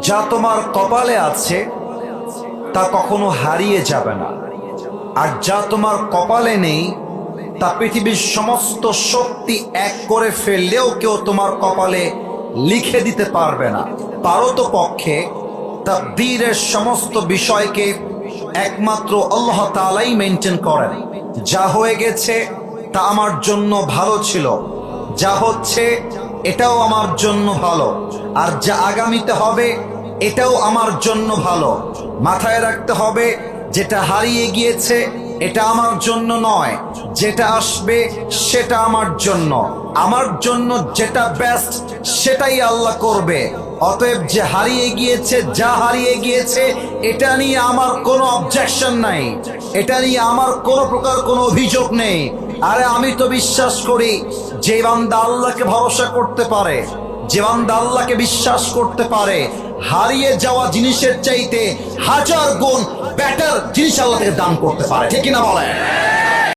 যা তোমার কপালে আছে তা কখনো হারিয়ে যাবে না, আর যা তোমার কপালে নেই তা পৃথিবীর সমস্ত শক্তি এক করে ফেললেও কেউ তোমার কপালে লিখে দিতে পারবে না। পারতপক্ষে তাকদীরের সমস্ত বিষয়কে একমাত্র আল্লাহ তাআলাই মেনটেন করেন। যা হয়ে গেছে তা আমার জন্য ভালো ছিল, যা হচ্ছে এটাও আমার জন্য ভালো, আর যা আগামীতে হবে এটাও আমার জন্য ভালো। মাথায় রাখতে হবে, যেটা হারিয়ে গিয়েছে এটা আমার জন্য নয়, যেটা আসবে সেটা আমার জন্য। আমার জন্য যেটা বেস্ট সেটাই আল্লাহ করবে। অতএব যে হারিয়ে গিয়েছে, যা হারিয়ে গিয়েছে, এটা নিয়ে আমার কোনো অবজেকশন নাই, এটা নিয়ে আমার কোনো প্রকার কোনো অভিযোগ নেই। আরে আমি তো বিশ্বাস করি যে বান্দা আল্লাহকে ভরসা করতে পারে, যে বান্দা আল্লাহকে বিশ্বাস করতে পারে, হারিয়ে যাওয়া জিনিসের চাইতে হাজার গুণ বেটার জিনিস আল্লাহ থেকে দান করতে পারে। ঠিক কিনা বলেন?